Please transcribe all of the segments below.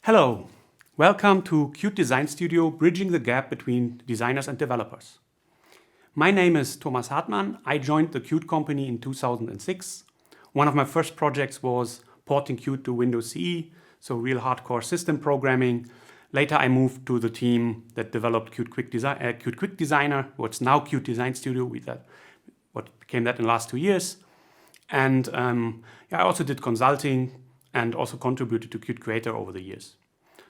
Hello, welcome to Qt Design Studio, bridging the gap between designers and developers. My name is Thomas Hartmann. I joined the Qt company in 2006. One of my first projects was porting Qt to Windows CE, so real hardcore system programming. Later I moved to the team that developed Qt Quick Designer, what's now Qt Design Studio, what became that in the last 2 years. And I also did consulting and also contributed to Qt Creator over the years.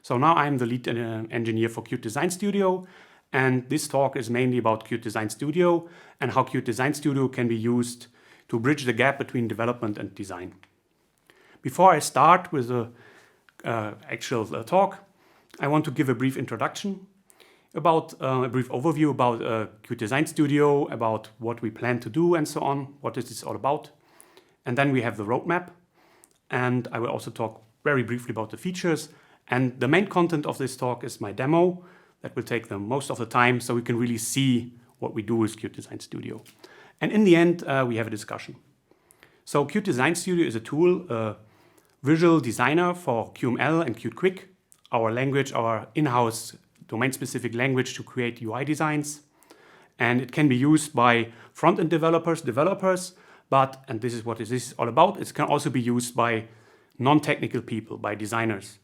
So now I'm the lead engineer for Qt Design Studio, and this talk is mainly about Qt Design Studio and how Qt Design Studio can be used to bridge the gap between development and design. Before I start with the actual talk, I want to give a brief introduction about a brief overview about Qt Design Studio, about what we plan to do and so on, what is this all about. And then we have the roadmap. And I will also talk very briefly about the features. And the main content of this talk is my demo that will take the most of the time so we can really see what we do with Qt Design Studio. And in the end, we have a discussion. So Qt Design Studio is a tool, a visual designer for QML and Qt Quick, our language, our in-house domain-specific language to create UI designs. And it can be used by front-end developers, but, and this is what this is all about, it can also be used by non-technical people, by designers.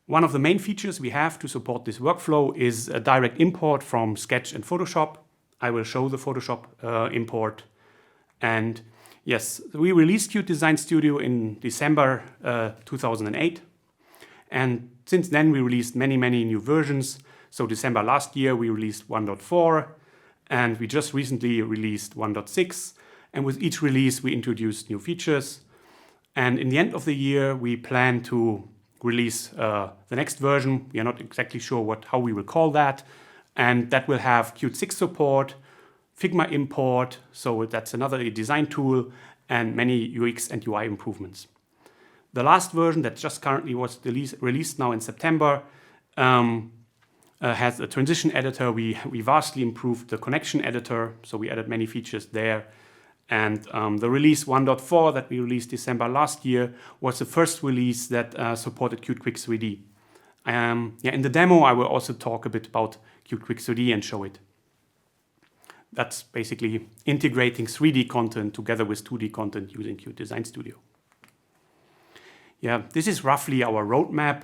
One of the main features we have to support this workflow is a direct import from Sketch and Photoshop. I will show the Photoshop import. And yes, we released Qt Design Studio in December 2008. And since then we released many new versions. So December last year we released 1.4, and we just recently released 1.6. And with each release, we introduced new features. And in the end of the year, we plan to release the next version. We are not exactly sure how we will call that. And that will have Qt 6 support, Figma import, so that's another design tool, and many UX and UI improvements. The last version that just currently was released now in September has a transition editor. We vastly improved the connection editor, so we added many features there. And the release 1.4 that we released December last year was the first release that supported Qt Quick 3D. In the demo, I will also talk a bit about Qt Quick 3D and show it. That's basically integrating 3D content together with 2D content using Qt Design Studio. Yeah, this is roughly our roadmap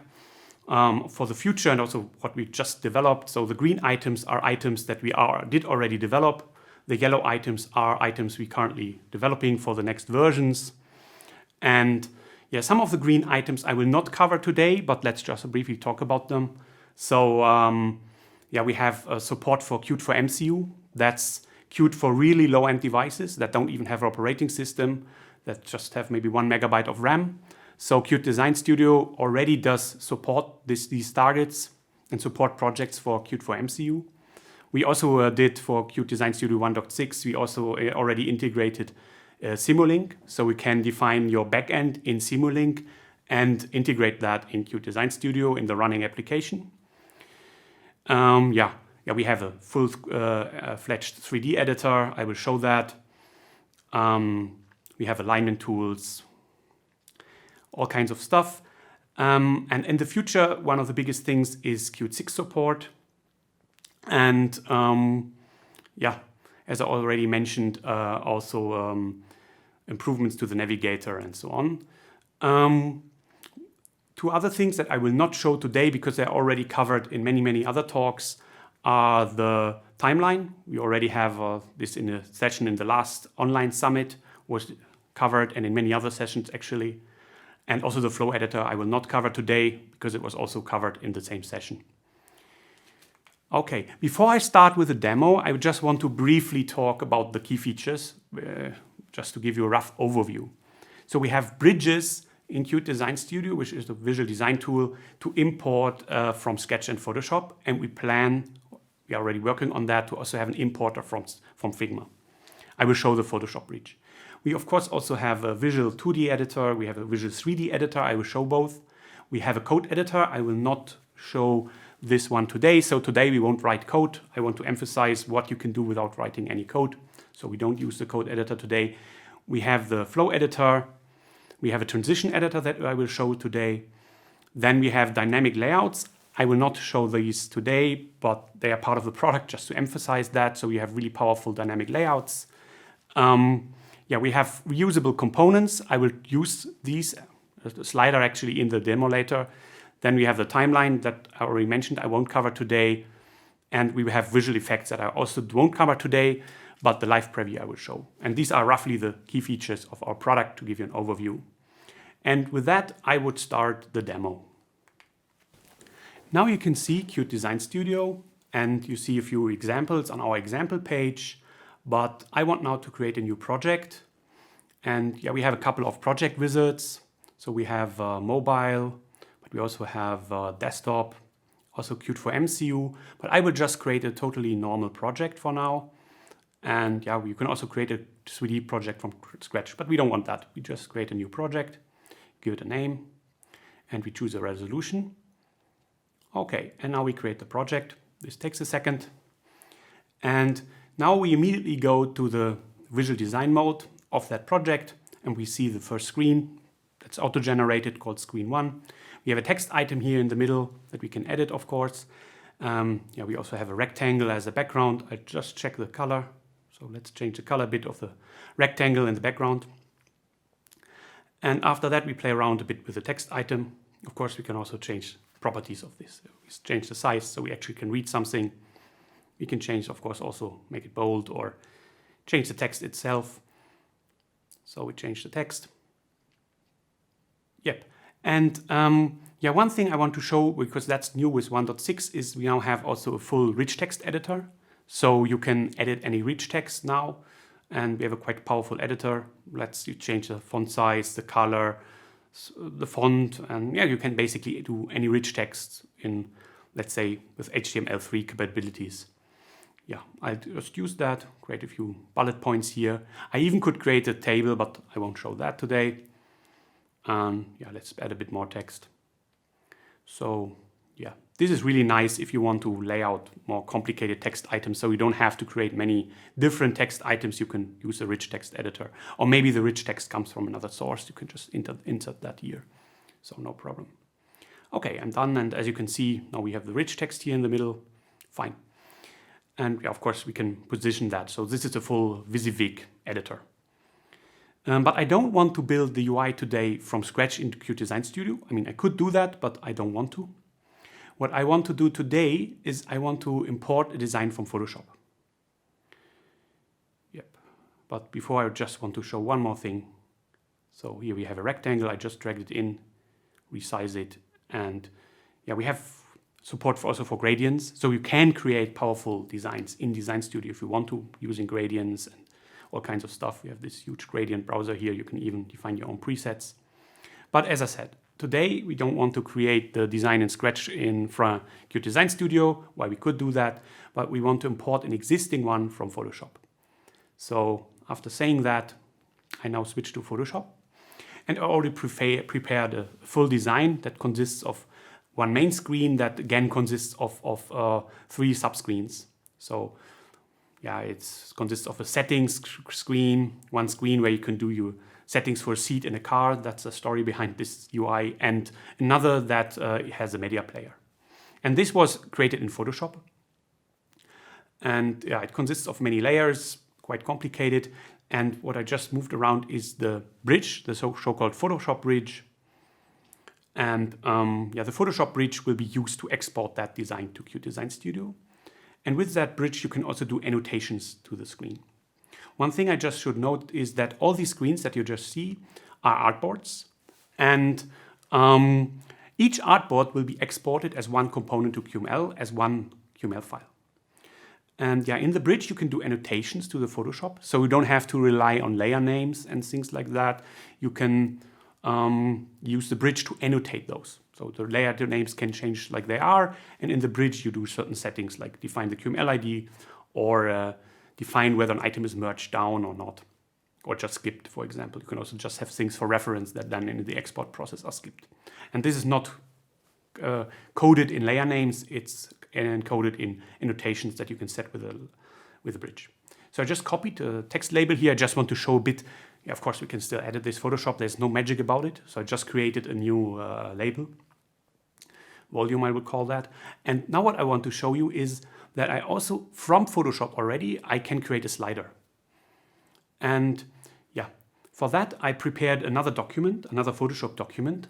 for the future and also what we just developed. So the green items are items that we did already develop. The yellow items are items we currently developing for the next versions. And yeah, some of the green items I will not cover today, but let's just briefly talk about them. So we have support for Qt for MCU. That's Qt for really low-end devices that don't even have an operating system, that just have maybe 1 megabyte of RAM. So Qt Design Studio already does support these targets and support projects for Qt for MCU. We also did for Qt Design Studio 1.6, we also already integrated Simulink, so we can define your backend in Simulink and integrate that in Qt Design Studio in the running application. We have a full-fledged 3D editor. I will show that. We have alignment tools, all kinds of stuff. And in the future, one of the biggest things is Qt 6 support. And as I already mentioned, also improvements to the navigator and so on. Two other things that I will not show today because they're already covered in many other talks are the timeline. We already have this in a session in the last online summit was covered, and in many other sessions actually. And also the flow editor I will not cover today because it was also covered in the same session. Okay, before I start with the demo, I just want to briefly talk about the key features, just to give you a rough overview. So we have bridges in Qt Design Studio, which is the visual design tool, to import from Sketch and Photoshop, and we are already working on that, to also have an importer from Figma. I will show the Photoshop bridge. We of course also have a visual 2D editor, we have a visual 3D editor, I will show both. We have a code editor, I will not show this one today. So today we won't write code. I want to emphasize what you can do without writing any code. So we don't use the code editor today. We have the flow editor. We have a transition editor that I will show today. Then we have dynamic layouts. I will not show these today, but they are part of the product just to emphasize that. So we have really powerful dynamic layouts. We have reusable components. I will use these, the slider actually in the demo later. Then we have the timeline that I already mentioned I won't cover today. And we have visual effects that I also won't cover today, but the live preview I will show. And these are roughly the key features of our product to give you an overview. And with that, I would start the demo. Now you can see Qt Design Studio, and you see a few examples on our example page. But I want now to create a new project. And yeah, we have a couple of project wizards. So we have mobile, but we also have desktop, also Qt for MCU. But I will just create a totally normal project for now. And yeah, you can also create a 3D project from scratch, but we don't want that. We just create a new project, give it a name, and we choose a resolution. Okay, and now we create the project. This takes a second. And now we immediately go to the visual design mode of that project, and we see the first screen that's auto-generated called screen 1. We have a text item here in the middle that we can edit, of course. We also have a rectangle as a background. I just check the color. So let's change the color a bit of the rectangle in the background. And after that, we play around a bit with the text item. Of course, we can also change properties of this. We change the size so we actually can read something. We can change, of course, also make it bold or change the text itself. So we change the text. Yep. And one thing I want to show, because that's new with 1.6, is we now have also a full rich text editor. So you can edit any rich text now. And we have a quite powerful editor. You change the font size, the color, the font, and yeah, you can basically do any rich text in, let's say, with HTML3 capabilities. Yeah, I'll just use that, create a few bullet points here. I even could create a table, but I won't show that today. Let's add a bit more text. So yeah, this is really nice if you want to lay out more complicated text items, so you don't have to create many different text items. You can use a rich text editor, or maybe the rich text comes from another source. You can just insert that here, so no problem. Okay, I'm done, and as you can see, now we have the rich text here in the middle. Fine. And yeah, of course, we can position that. So this is a full WYSIWYG editor. But I don't want to build the UI today from scratch into Qt Design Studio. I mean, I could do that, but I don't want to. What I want to do today is I want to import a design from Photoshop. Yep. But before, I just want to show one more thing. So here we have a rectangle. I just dragged it in, resize it, and yeah, we have support also for gradients. So you can create powerful designs in Design Studio if you want to, using gradients and all kinds of stuff. We have this huge gradient browser here. You can even define your own presets. But as I said, today we don't want to create the design in Scratch from Qt Design Studio. Why we could do that, but we want to import an existing one from Photoshop. So after saying that, I now switch to Photoshop. And I already prepared a full design that consists of one main screen that again consists of 3 subscreens. So yeah, it consists of a settings screen, one screen where you can do your settings for a seat in a car. That's the story behind this UI. And another that has a media player. And this was created in Photoshop. And yeah, it consists of many layers, quite complicated. And what I just moved around is the bridge, the so-called Photoshop bridge. And the Photoshop bridge will be used to export that design to Qt Design Studio. And with that bridge, you can also do annotations to the screen. One thing I just should note is that all these screens that you just see are artboards. And each artboard will be exported as one component to QML, as one QML file. And yeah, in the bridge, you can do annotations to the Photoshop. So you don't have to rely on layer names and things like that. You can use the bridge to annotate those. So the layer names can change like they are. And in the bridge, you do certain settings like define the QML ID or define whether an item is merged down or not, or just skipped, for example. You can also just have things for reference that then in the export process are skipped. And this is not coded in layer names. It's encoded in annotations that you can set with a bridge. So I just copied the text label here. I just want to show a bit. Of course, we can still edit this Photoshop. There's no magic about it. So I just created a new label. volume I would call that. And now what I want to show you is that I also, from Photoshop already, I can create a slider. And yeah, for that I prepared another document, another Photoshop document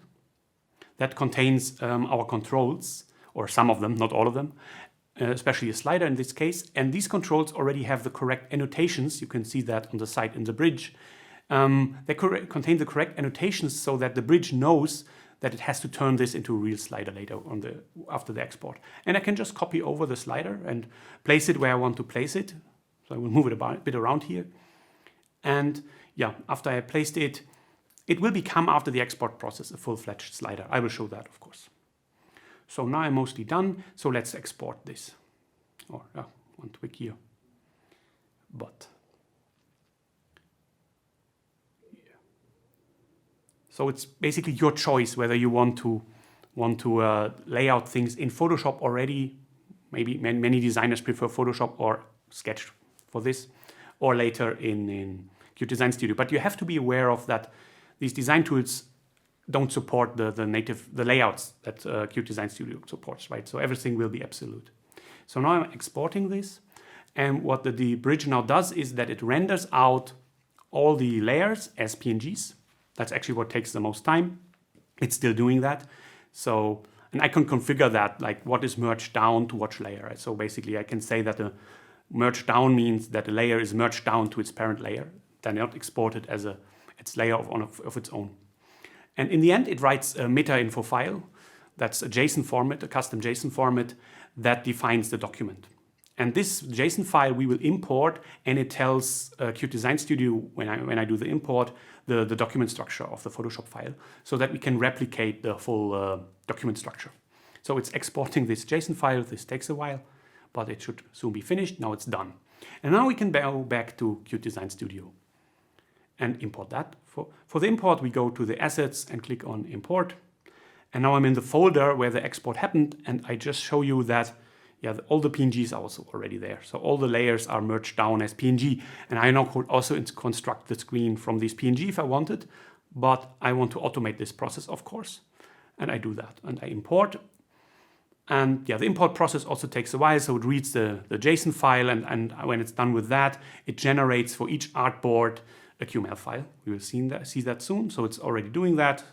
that contains our controls, or some of them, not all of them, especially a slider in this case. And these controls already have the correct annotations. You can see that on the side in the bridge. They contain the correct annotations so that the bridge knows that it has to turn this into a real slider later on after the export. And I can just copy over the slider and place it where I want to place it. So I will move it a bit around here. And yeah, after I placed it, it will become, after the export process, a full-fledged slider. I will show that, of course. So now I'm mostly done. So let's export this. Or one tweak here. But yeah. So it's basically your choice whether you want to lay out things in Photoshop already. Maybe many designers prefer Photoshop or Sketch for this, or later in Qt Design Studio. But you have to be aware of that. These design tools don't support the layouts that Qt Design Studio supports, right? So everything will be absolute. So now I'm exporting this, and what the bridge now does is that it renders out all the layers as PNGs. That's actually what takes the most time. It's still doing that. So, and I can configure that, like what is merged down to which layer. Right? So basically I can say that the merge down means that the layer is merged down to its parent layer. They're not exported as its layer of its own. And in the end, it writes a meta info file. That's a JSON format, a custom JSON format that defines the document. And this JSON file we will import, and it tells Qt Design Studio, when I do the import, the document structure of the Photoshop file, so that we can replicate the full document structure. So it's exporting this JSON file. This takes a while, but it should soon be finished. Now it's done. And now we can go back to Qt Design Studio and import that. For the import, we go to the assets and click on import. And now I'm in the folder where the export happened, and I just show you that all the PNGs are also already there. So all the layers are merged down as PNG. And I now could also construct the screen from this PNG if I wanted, but I want to automate this process, of course. And I do that, and I import. And yeah, the import process also takes a while, so it reads the JSON file, and when it's done with that, it generates for each artboard a QML file. We will see that soon, so it's already doing that.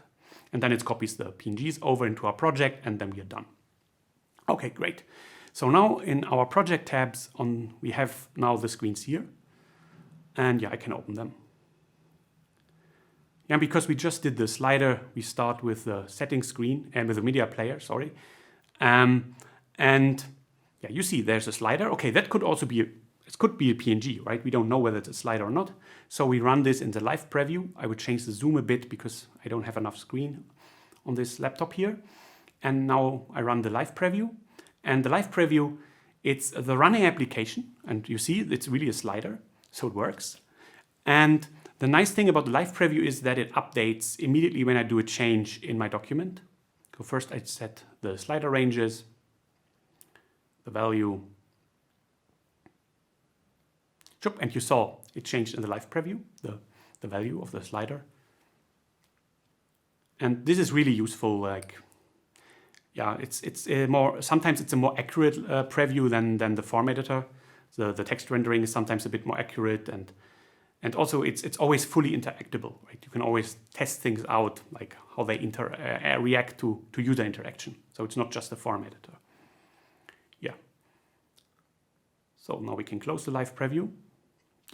And then it copies the PNGs over into our project, and then we are done. Okay, great. So now in our project tabs, we have now the screens here. And yeah, I can open them. Yeah, because we just did the slider, we start with the settings screen and with the media player, sorry. And yeah, you see there's a slider. Okay, that could also be, it could be a PNG, right? We don't know whether it's a slider or not. So we run this in the live preview. I would change the zoom a bit because I don't have enough screen on this laptop here. And now I run the live preview. And the live preview, it's the running application. And you see it's really a slider, so it works. And the nice thing about the live preview is that it updates immediately when I do a change in my document. So first I set the slider ranges, the value, and you saw it changed in the live preview, the value of the slider. And this is really useful. Like, yeah, sometimes it's a more accurate preview than the form editor. The text rendering is sometimes a bit more accurate, and also it's always fully interactable, right? You can always test things out, like how they react to user interaction. So it's not just a form editor. Yeah. So now we can close the live preview.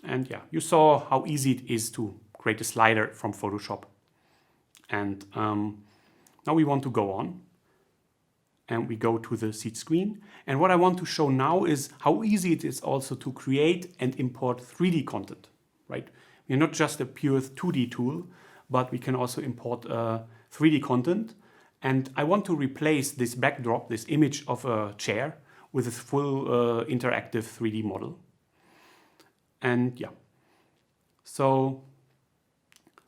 And yeah, you saw how easy it is to create a slider from Photoshop. And now we want to go on. And we go to the seed screen. And what I want to show now is how easy it is also to create and import 3D content, right? We're not just a pure 2D tool, but we can also import 3D content. And I want to replace this backdrop, this image of a chair, with a full interactive 3D model. And yeah, so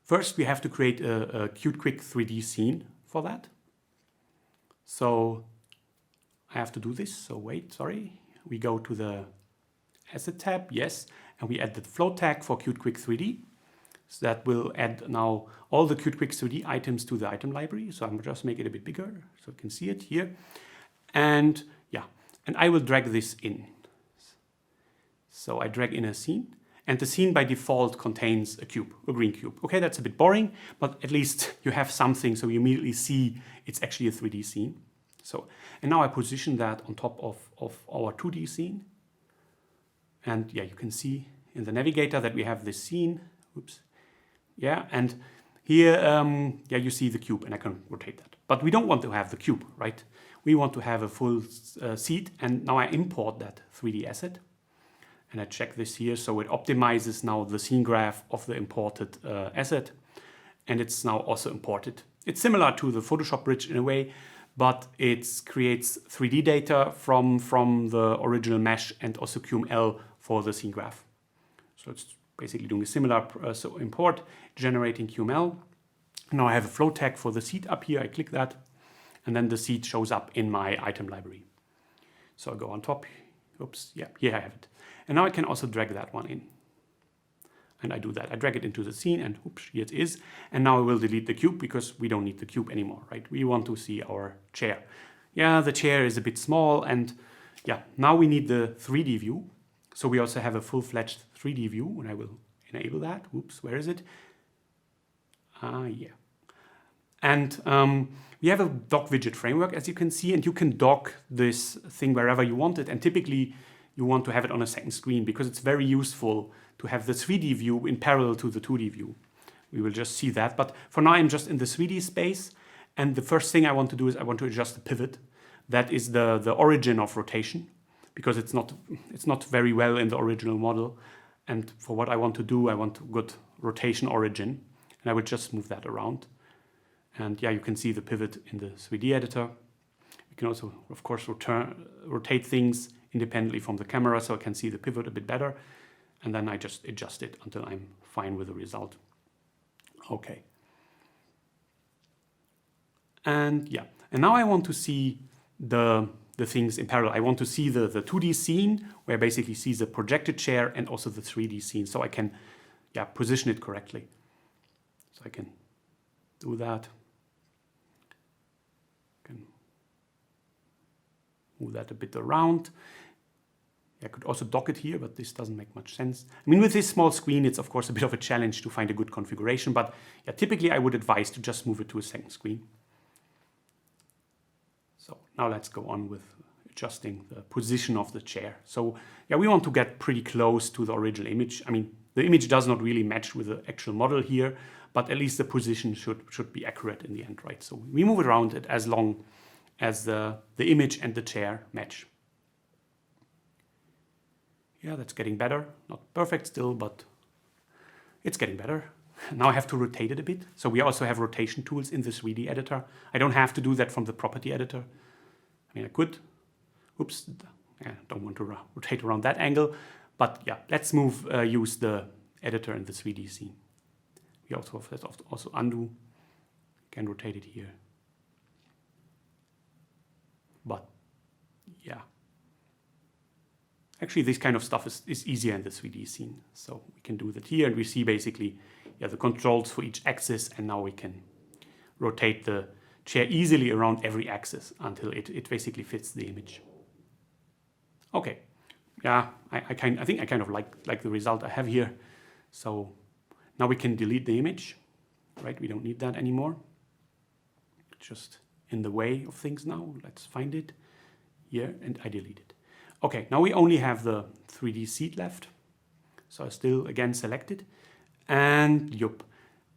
first we have to create a Qt Quick 3D scene for that. So I have to do this, so wait, sorry. We go to the Asset tab, yes, and we add the float tag for Qt Quick 3D. So that will add now all the Qt Quick 3D items to the item library. So I'm just make it a bit bigger so you can see it here. And yeah, and I will drag this in. So I drag in a scene, and the scene by default contains a cube, a green cube. Okay, that's a bit boring, but at least you have something so you immediately see it's actually a 3D scene. So, and now I position that on top of our 2D scene. And yeah, you can see in the navigator that we have this scene. Oops. Yeah, and here, yeah, you see the cube, and I can rotate that. But we don't want to have the cube, right? We want to have a full seat, and now I import that 3D asset. And I check this here, so it optimizes now the scene graph of the imported asset, and it's now also imported. It's similar to the Photoshop bridge in a way, but it creates 3D data from the original mesh and also QML for the scene graph. So it's basically doing a similar so import, generating QML. Now I have a flow tag for the seed up here. I click that, and then the seed shows up in my item library. So I go on top. Oops, yeah, here I have it. And now I can also drag that one in. And I do that. I drag it into the scene, and oops, here it is. And now I will delete the cube because we don't need the cube anymore, right? We want to see our chair. Yeah, the chair is a bit small, and yeah, now we need the 3D view. So we also have a full-fledged 3D view, and I will enable that. Oops, where is it? Yeah. And we have a dock widget framework, as you can see, and you can dock this thing wherever you want it. And typically, you want to have it on a second screen because it's very useful to have the 3D view in parallel to the 2D view. We will just see that. But for now, I'm just in the 3D space. And the first thing I want to do is I want to adjust the pivot. That is the origin of rotation, because it's not very well in the original model. And for what I want to do, I want a good rotation origin. And I would just move that around. And yeah, you can see the pivot in the 3D editor. You can also, of course, rotate things independently from the camera so I can see the pivot a bit better. And then I just adjust it until I'm fine with the result. Okay. And yeah, and now I want to see the things in parallel. I want to see the 2D scene where I basically see the projected chair and also the 3D scene so I can position it correctly. So I can do that. I can move that a bit around. I could also dock it here, but this doesn't make much sense. I mean, with this small screen, it's of course a bit of a challenge to find a good configuration, but yeah, typically I would advise to just move it to a second screen. So now let's go on with adjusting the position of the chair. So yeah, we want to get pretty close to the original image. I mean, the image does not really match with the actual model here, but at least the position should be accurate in the end, right? So we move around it as long as the image and the chair match. Yeah, that's getting better. Not perfect still, but it's getting better. Now I have to rotate it a bit. So we also have rotation tools in the 3D editor. I don't have to do that from the property editor. I mean, I could. Oops, I don't want to rotate around that angle. But yeah, let's use the editor in the 3D scene. We also have that also undo. Can rotate it here. But yeah. Actually, this kind of stuff is easier in the 3D scene. So we can do that here, and we see basically the controls for each axis, and now we can rotate the chair easily around every axis until it basically fits the image. Okay, yeah, I think I kind of like the result I have here. So now we can delete the image, right? We don't need that anymore. Just in the way of things now. Let's find it here, and I delete it. Okay, now we only have the 3D seat left. So I still, again, select it. And yup,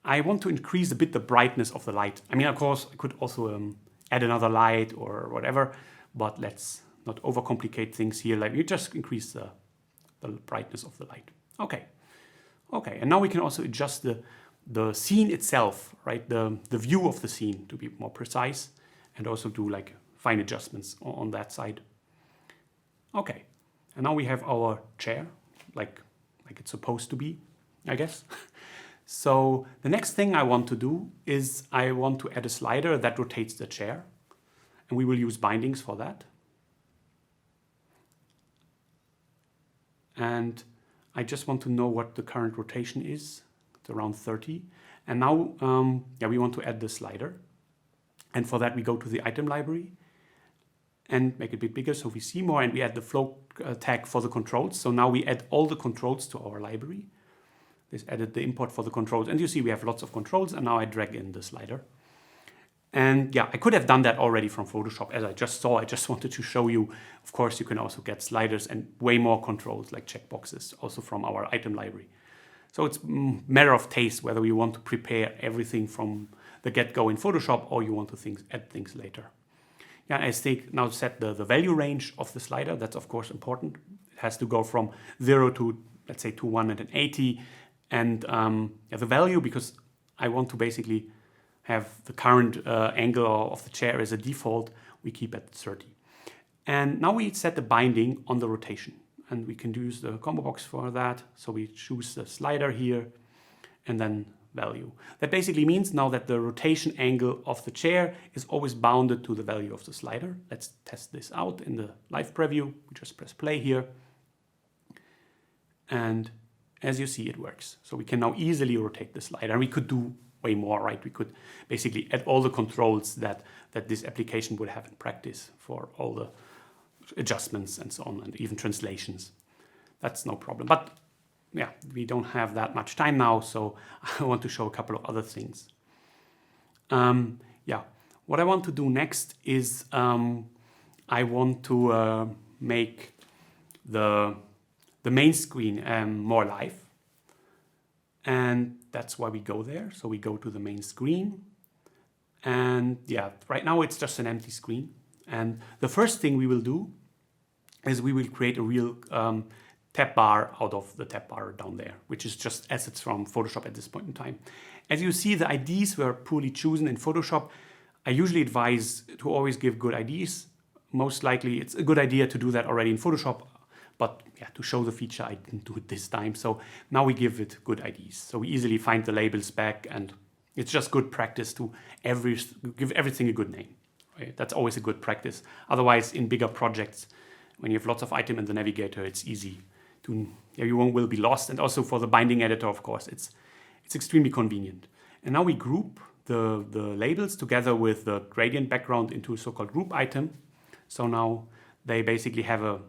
I want to increase a bit the brightness of the light. I mean, of course, I could also add another light or whatever, but let's not overcomplicate things here. Like, you just increase the brightness of the light. Okay, okay, and now we can also adjust the scene itself, right? The view of the scene to be more precise, and also do like fine adjustments on that side. Okay, and now we have our chair, like it's supposed to be, I guess. So the next thing I want to do is I want to add a slider that rotates the chair, and we will use bindings for that. And I just want to know what the current rotation is. It's around 30. And now we want to add the slider. And for that, we go to the item library and make it a bit bigger so we see more, and we add the flow tag for the controls. So now we add all the controls to our library. This added the import for the controls, and you see we have lots of controls, and now I drag in the slider. And yeah, I could have done that already from Photoshop, as I just saw. I just wanted to show you, of course, you can also get sliders and way more controls like checkboxes also from our item library. So it's a matter of taste whether you want to prepare everything from the get-go in Photoshop or you want to add things later. Yeah, I now set the value range of the slider. That's of course important. It has to go from 0 to, let's say, to 180. And the value, because I want to basically have the current angle of the chair as a default, we keep at 30. And now we set the binding on the rotation. And we can use the combo box for that. So we choose the slider here and then value. That basically means now that the rotation angle of the chair is always bounded to the value of the slider. Let's test this out in the live preview. We just press play here. And as you see, it works. So we can now easily rotate the slider. And we could do way more, right? We could basically add all the controls that this application would have in practice for all the adjustments and so on, and even translations. That's no problem. But yeah, we don't have that much time now, so I want to show a couple of other things. What I want to do next is I want to make the main screen more live. And that's why we go there. So we go to the main screen. And yeah, right now it's just an empty screen. And the first thing we will do is we will create a real tab bar out of the tab bar down there, which is just assets from Photoshop at this point in time. As you see, the IDs were poorly chosen in Photoshop. I usually advise to always give good IDs. Most likely it's a good idea to do that already in Photoshop, but yeah, to show the feature, I didn't do it this time. So now we give it good IDs. So we easily find the labels back, and it's just good practice to give everything a good name. Right? That's always a good practice. Otherwise, in bigger projects, when you have lots of items in the navigator, it's easy to, you will be lost. And also for the binding editor, of course, it's extremely convenient. And now we group the labels together with the gradient background into a so-called group item. So now they basically have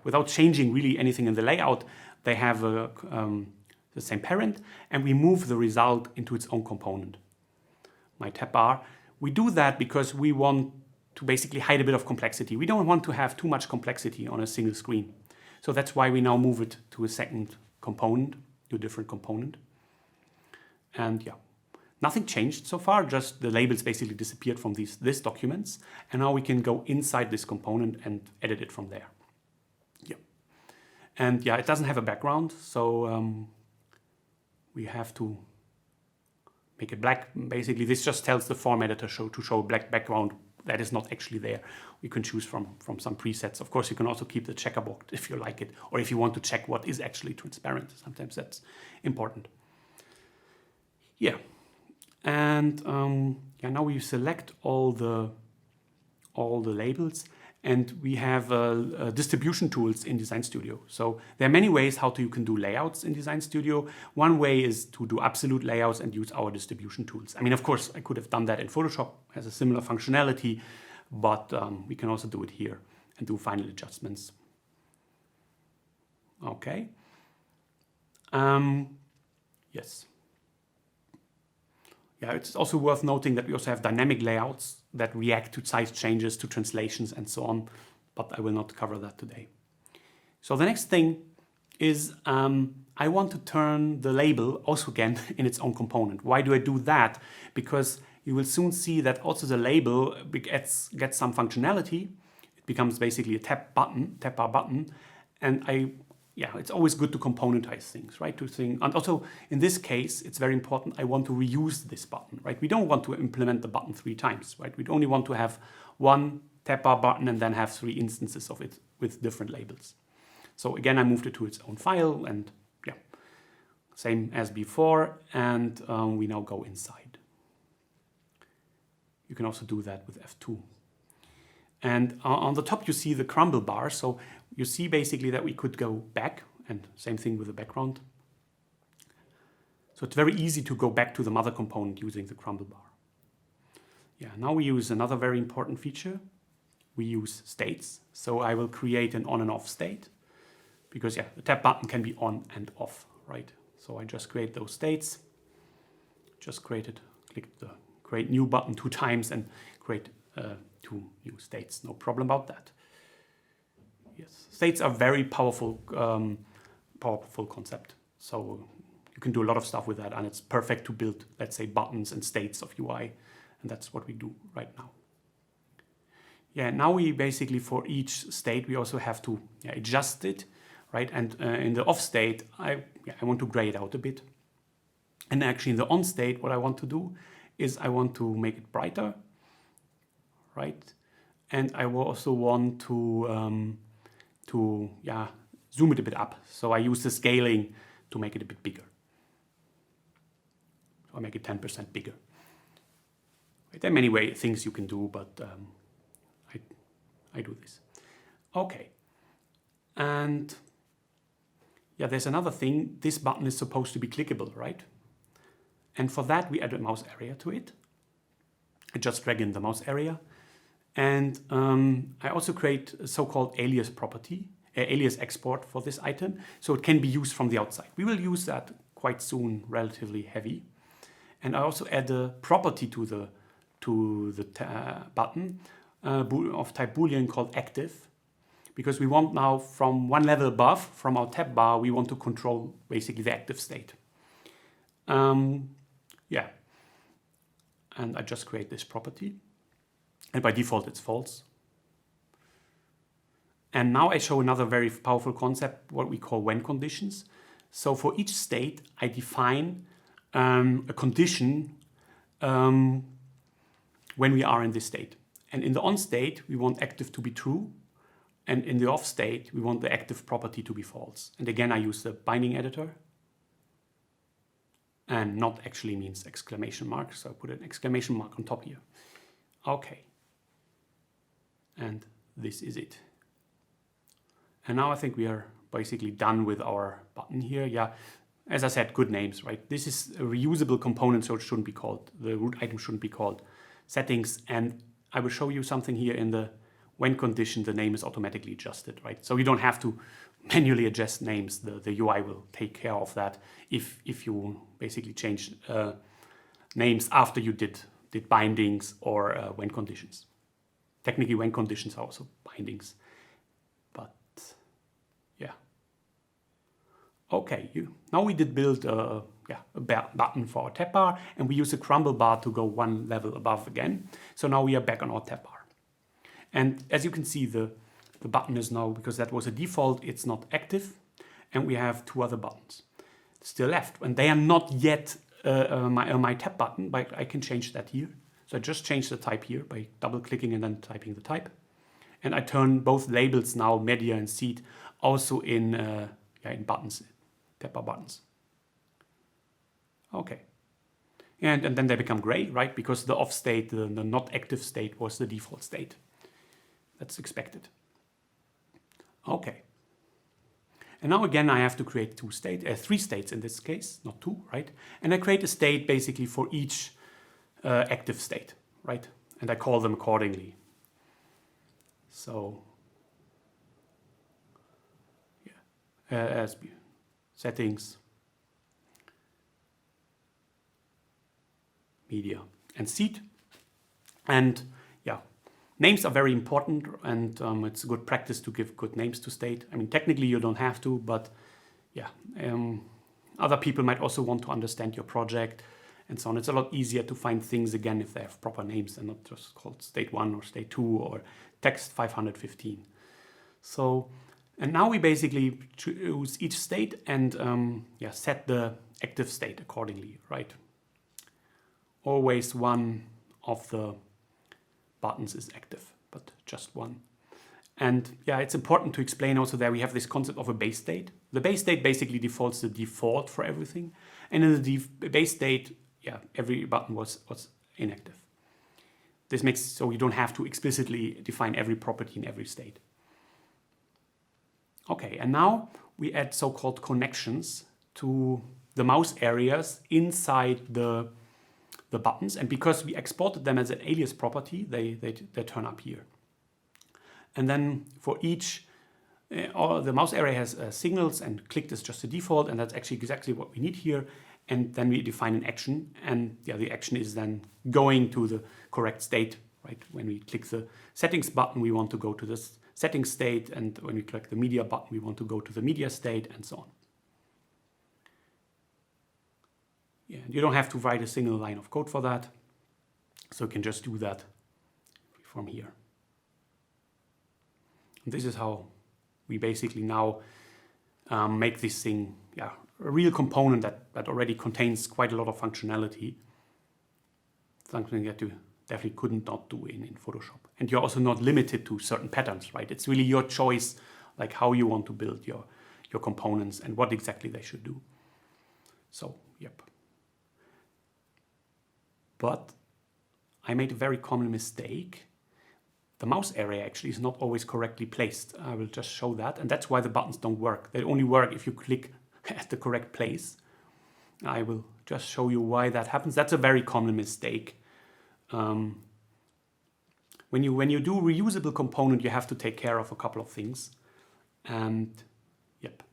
without changing really anything in the layout, they have the same parent, and we move the result into its own component. My tab bar. We do that because we want to basically hide a bit of complexity. We don't want to have too much complexity on a single screen. So that's why we now move it to a second component, to a different component. And yeah, nothing changed so far, just the labels basically disappeared from these documents. And now we can go inside this component and edit it from there. Yeah. And yeah, it doesn't have a background, so we have to make it black. Basically, this just tells the form editor to show a black background that is not actually there. We can choose from some presets. Of course, you can also keep the checkerbox if you like it, or if you want to check what is actually transparent. Sometimes that's important. Yeah, and now we select all the labels, and we have distribution tools in Design Studio. So there are many ways how you can do layouts in Design Studio. One way is to do absolute layouts and use our distribution tools. I mean, of course, I could have done that in Photoshop, has a similar functionality, but we can also do it here and do final adjustments. Okay. Yes. Yeah, it's also worth noting that we also have dynamic layouts that react to size changes, to translations, and so on, but I will not cover that today. So the next thing is I want to turn the label also again in its own component. Why do I do that? Because you will soon see that also the label gets some functionality. It becomes basically a tab bar button, and it's always good to componentize things, right? And also in this case, it's very important. I want to reuse this button, right? We don't want to implement the button 3 times, right? We only want to have one tab bar button and then have 3 instances of it with different labels. So again, I moved it to its own file, and yeah, same as before. And we now go inside. You can also do that with F2. And on the top, you see the crumble bar. So you see basically that we could go back, and same thing with the background. So it's very easy to go back to the mother component using the crumble bar. Yeah, now we use another very important feature. We use states. So I will create an on and off state because the tab button can be on and off, right? So I just create those states. Just click the create new button 2 times and create 2 new states. No problem about that. Yes, states are very powerful concept. So you can do a lot of stuff with that, and it's perfect to build, let's say, buttons and states of UI, and that's what we do right now. Yeah, now we basically, for each state, we also have to adjust it, right? And in the off state, I want to gray it out a bit. And actually in the on state, what I want to do is I want to make it brighter, right? And I will also want to zoom it a bit up. So I use the scaling to make it a bit bigger. Or make it 10% bigger. Right? There are many things you can do, but I do this. Okay. And there's another thing. This button is supposed to be clickable, right? And for that, we add a mouse area to it. I just drag in the mouse area. And I also create a so-called alias property, alias export for this item, so it can be used from the outside. We will use that quite soon, relatively heavy. And I also add a property to the button of type Boolean called active, because we want now from one level above, from our tab bar, we want to control basically the active state. And I just create this property. And by default, it's false. And now I show another very powerful concept, what we call when conditions. So for each state, I define a condition when we are in this state. And in the on state, we want active to be true. And in the off state, we want the active property to be false. And again, I use the binding editor. And not actually means exclamation mark. So I put an exclamation mark on top here. Okay. And this is it. And now I think we are basically done with our button here. Yeah, as I said, good names, right? This is a reusable component, so it shouldn't be called, the root item shouldn't be called settings. And I will show you something here in the when condition, the name is automatically adjusted, right? So you don't have to manually adjust names. The UI will take care of that if you basically change names after you did bindings or when conditions. Technically, when conditions are also bindings, but yeah. Okay, now we did build a button for our tab bar, and we use a crumble bar to go one level above again. So now we are back on our tab bar. And as you can see, the button is now, because that was a default, it's not active. And we have 2 other buttons still left. And they are not yet my tab button, but I can change that here. So I just change the type here by double clicking and then typing the type. And I turn both labels now, media and seed, also in buttons, tab bar buttons. Okay. And then they become gray, right? Because the off state, the not active state was the default state. That's expected. Okay. And now again, I have to create 3 states in this case, not 2, right? And I create a state basically for each active state, right? And I call them accordingly. So, as settings, media, and seed. And names are very important, and it's a good practice to give good names to state. I mean, technically you don't have to, but other people might also want to understand your project and so on. It's a lot easier to find things again if they have proper names and not just called state 1 or state 2 or text 515. So, and now we basically choose each state and set the active state accordingly, right? Always one of the buttons is active, but just one. And it's important to explain also that we have this concept of a base state. The base state basically defaults the default for everything. And in the base state, every button was inactive. This makes so you don't have to explicitly define every property in every state. Okay, and now we add so-called connections to the mouse areas inside the buttons. And because we exported them as an alias property, they turn up here. And then for each, the mouse area has signals, and clicked is just the default, and that's actually exactly what we need here. And then we define an action, and yeah, the action is then going to the correct state, right? When we click the settings button, we want to go to this settings state, and when we click the media button, we want to go to the media state, and so on. Yeah, you don't have to write a single line of code for that, so you can just do that from here. And this is how we basically now make this thing, yeah, a real component that already contains quite a lot of functionality. Something that you definitely couldn't not do in Photoshop. And you're also not limited to certain patterns, right? It's really your choice, like how you want to build your components and what exactly they should do. So, yep. But I made a very common mistake. The mouse area actually is not always correctly placed. I will just show that, and that's why the buttons don't work. They only work if you click at the correct place. I will just show you why that happens. That's a very common mistake. When you do reusable component, you have to take care of a couple of things. And yep.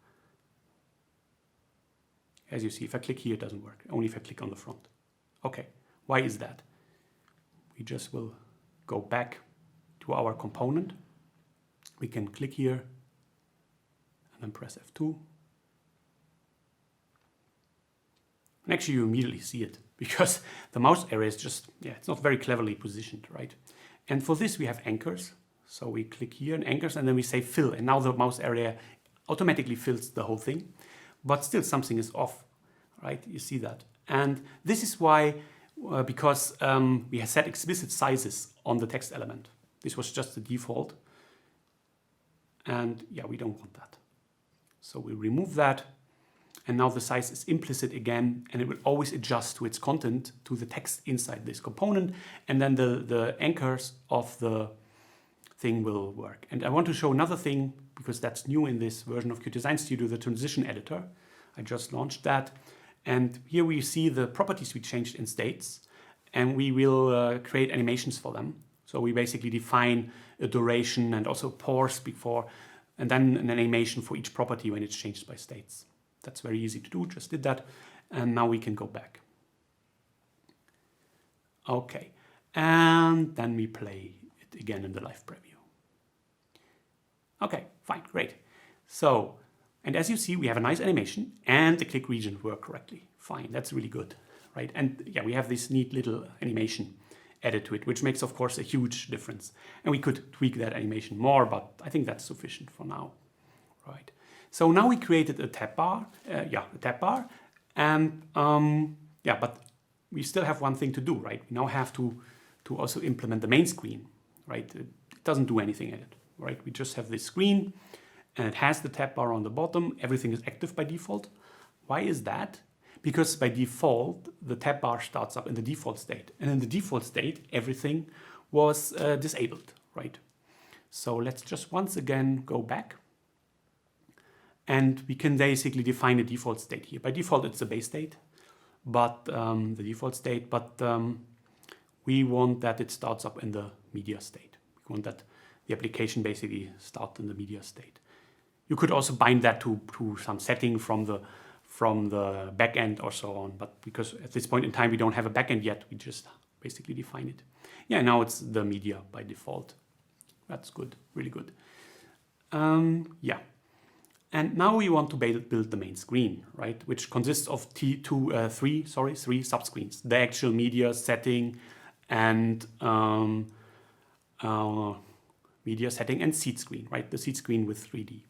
As you see, if I click here, it doesn't work. Only if I click on the front. Okay, why is that? We just will go back to our component. We can click here and then press F2. And actually you immediately see it because the mouse area is just, yeah, it's not very cleverly positioned, right? And for this we have anchors. So we click here in anchors and then we say fill. And now the mouse area automatically fills the whole thing, but still something is off, right? You see that. And this is why, because we have set explicit sizes on the text element. This was just the default. And yeah, we don't want that. So we remove that. And now the size is implicit again, and it will always adjust to its content to the text inside this component. And then the anchors of the thing will work. And I want to show another thing, because that's new in this version of Qt Design Studio, the transition editor. I just launched that. And here we see the properties we changed in states, and we will create animations for them. So we basically define a duration and also pause before, and then an animation for each property when it's changed by states. That's very easy to do, just did that. And now we can go back. Okay, and then we play it again in the live preview. Okay, fine, great. So, and as you see, we have a nice animation and the click region work correctly. Fine, that's really good, right? And yeah, we have this neat little animation added to it, which makes, of course, a huge difference. And we could tweak that animation more, but I think that's sufficient for now, right? So now we created a tab bar, and yeah, but we still have one thing to do, right? We now have to also implement the main screen, right? It doesn't do anything in it, right? We just have this screen, and it has the tab bar on the bottom. Everything is active by default. Why is that? Because by default, the tab bar starts up in the default state, and in the default state, everything was disabled, right? So let's just once again go back. And we can basically define a default state here. By default, it's the base state, but the default state, but we want that it starts up in the media state. We want that the application basically starts in the media state. You could also bind that to some setting from the backend or so on, but because at this point in time we don't have a backend yet, we just basically define it. Yeah, now it's the media by default. That's good, really good. Yeah. And now we want to build the main screen, right? Which consists of three subscreens: the actual media setting and seed screen, right? The seed screen with 3D.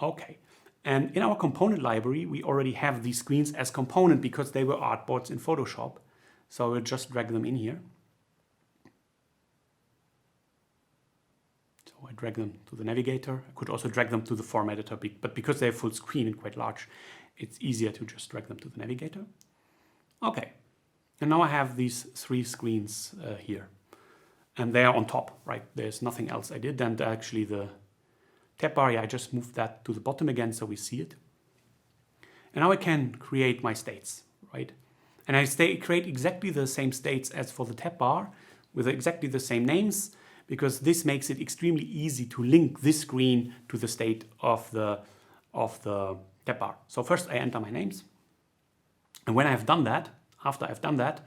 Okay. And in our component library, we already have these screens as component because they were artboards in Photoshop. So we'll just drag them in here. I drag them to the navigator. I could also drag them to the form editor, but because they're full screen and quite large, it's easier to just drag them to the navigator. Okay, and now I have these three screens here, and they are on top, right? There's nothing else I did, and actually the tab bar, yeah, I just moved that to the bottom again so we see it. And now I can create my states, right? And I create exactly the same states as for the tab bar with exactly the same names, because this makes it extremely easy to link this screen to the state of the tab bar. So first I enter my names. And when I have done that, after I've done that,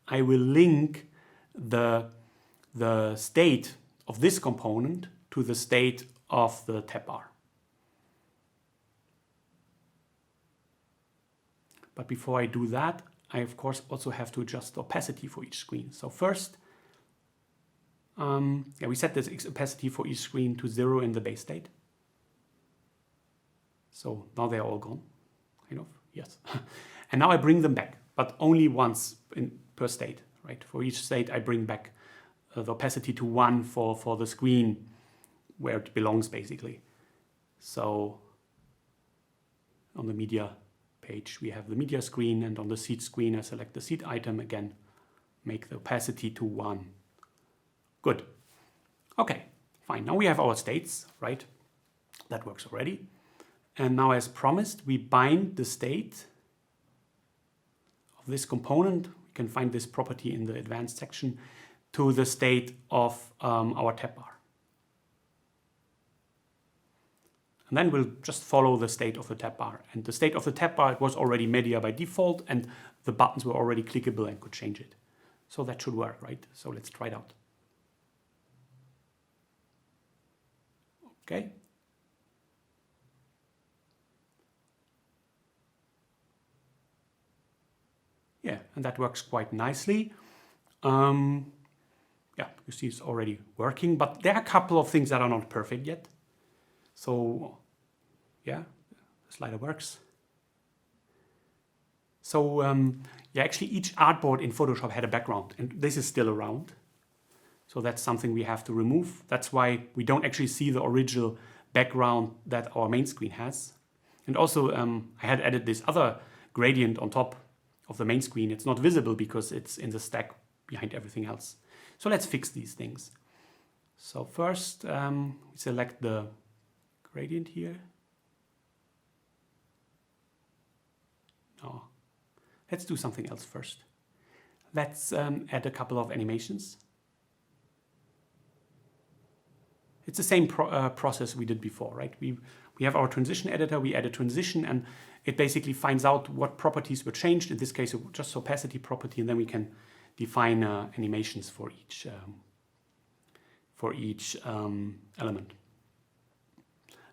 I will link the state of this component to the state of the tab bar. But before I do that, I of course also have to adjust the opacity for each screen. So first, we set this opacity for each screen to 0 in the base state. So now they're all gone, kind of, yes. And now I bring them back, but only once per state, right? For each state I bring back the opacity to 1 for the screen where it belongs, basically. So on the media page we have the media screen, and on the seed screen I select the seed item again, make the opacity to 1. Good. Okay, fine. Now we have our states, right? That works already. And now, as promised, we bind the state of this component. We can find this property in the advanced section to the state of our tab bar. And then we'll just follow the state of the tab bar. And the state of the tab bar was already media by default, and the buttons were already clickable and could change it. So that should work, right? So let's try it out. Okay. Yeah, and that works quite nicely. Yeah, you see it's already working, but there are a couple of things that are not perfect yet. So yeah, the slider works. So yeah, actually each artboard in Photoshop had a background, and this is still around. So that's something we have to remove. That's why we don't actually see the original background that our main screen has. And also I had added this other gradient on top of the main screen. It's not visible because it's in the stack behind everything else. So let's fix these things. So first we select the gradient here. No, let's do something else first. Let's add a couple of animations. It's the same process we did before, right? We have our transition editor, we add a transition, and it basically finds out what properties were changed. In this case, just opacity property, and then we can define animations for each element.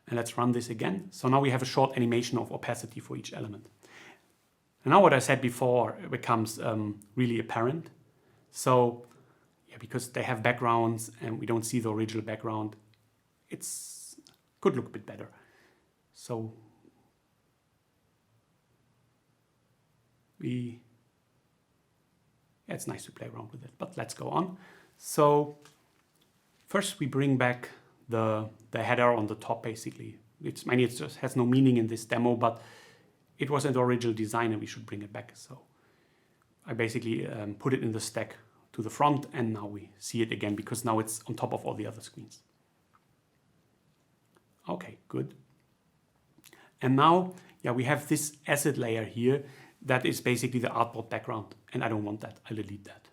And let's run this again. So now we have a short animation of opacity for each element. And now what I said before becomes really apparent. So yeah, because they have backgrounds and we don't see the original background, it's could look a bit better. So yeah, it's nice to play around with it, but let's go on. So first we bring back the header on the top, basically. It just has no meaning in this demo, but it was in the original design and we should bring it back. So I basically put it in the stack to the front, and now we see it again because now it's on top of all the other screens. Okay, good. And now, yeah, we have this asset layer here that is basically the artboard background, and I don't want that. I'll delete that,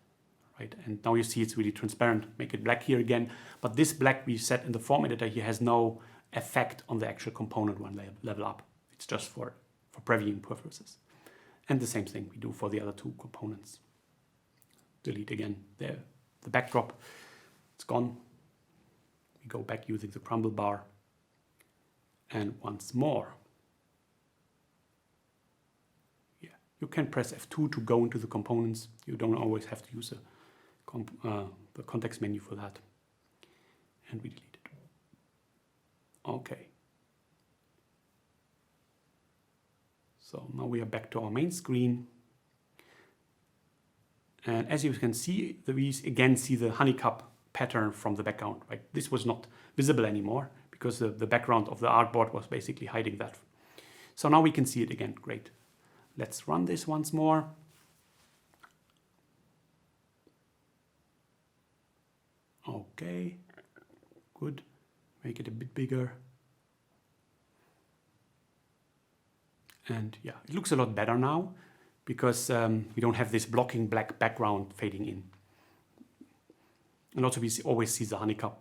right? And now you see it's really transparent. Make it black here again, but this black we set in the form editor here has no effect on the actual component when level up. It's just for previewing purposes. And the same thing we do for the other two components. Delete again the backdrop. It's gone. We go back using the crumble bar. And once more. Yeah, you can press F2 to go into the components. You don't always have to use the context menu for that. And we delete it. Okay. So now we are back to our main screen. And as you can see, we again see the honeycomb pattern from the background, right? This was not visible anymore because the background of the artboard was basically hiding that. So now we can see it again. Great. Let's run this once more. Okay, good. Make it a bit bigger. And yeah, it looks a lot better now because we don't have this blocking black background fading in. And also we always see the honeycomb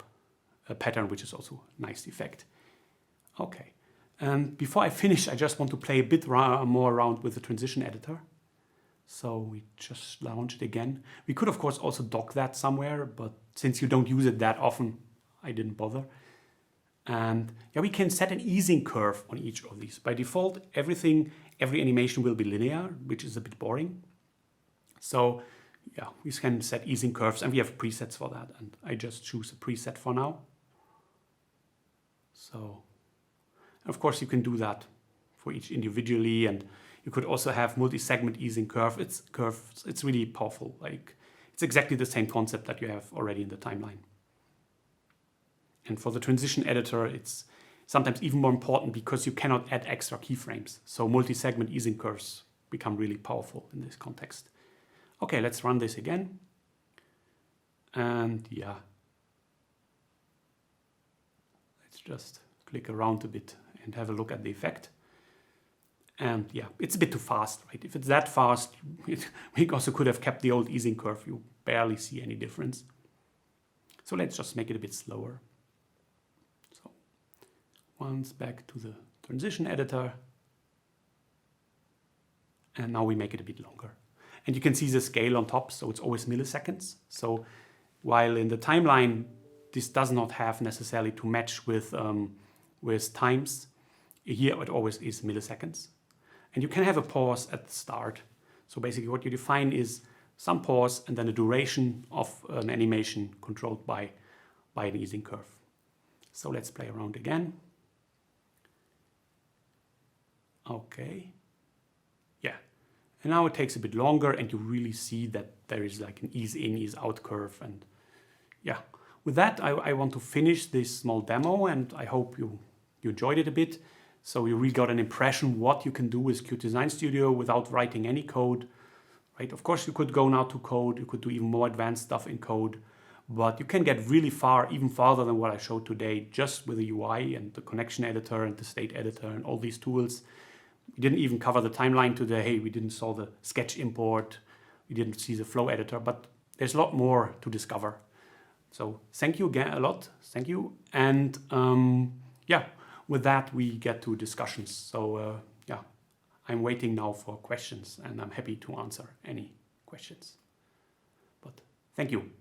pattern, which is also a nice effect. Okay, and before I finish, I just want to play a bit more around with the transition editor. So we just launch it again. We could of course also dock that somewhere, but since you don't use it that often, I didn't bother. And yeah, we can set an easing curve on each of these. By default, every animation will be linear, which is a bit boring. So yeah, we can set easing curves and we have presets for that. And I just choose a preset for now. So of course you can do that for each individually, and you could also have multi-segment easing curve. It's really powerful. Like it's exactly the same concept that you have already in the timeline. And for the transition editor, it's sometimes even more important because you cannot add extra keyframes. So multi-segment easing curves become really powerful in this context. Okay, let's run this again. And yeah, let's just click around a bit and have a look at the effect. And yeah, it's a bit too fast, right? If it's that fast, we also could have kept the old easing curve. You barely see any difference. So let's just make it a bit slower. So once back to the transition editor. And now we make it a bit longer. And you can see the scale on top, so it's always milliseconds. So while in the timeline, this does not have necessarily to match with times, here it always is milliseconds. And you can have a pause at the start. So basically what you define is some pause and then a duration of an animation controlled by an easing curve. So let's play around again. Okay. Yeah. And now it takes a bit longer and you really see that there is like an ease in, ease out curve. And yeah, with that, I want to finish this small demo and I hope you enjoyed it a bit. So you really got an impression what you can do with Qt Design Studio without writing any code, right? Of course, you could go now to code. You could do even more advanced stuff in code, but you can get really far, even farther than what I showed today, just with the UI and the connection editor and the state editor and all these tools. We didn't even cover the timeline today. We didn't saw the sketch import. We didn't see the flow editor, but there's a lot more to discover. So thank you again a lot. Thank you. And yeah. With that, we get to discussions. So yeah, I'm waiting now for questions and I'm happy to answer any questions. But thank you.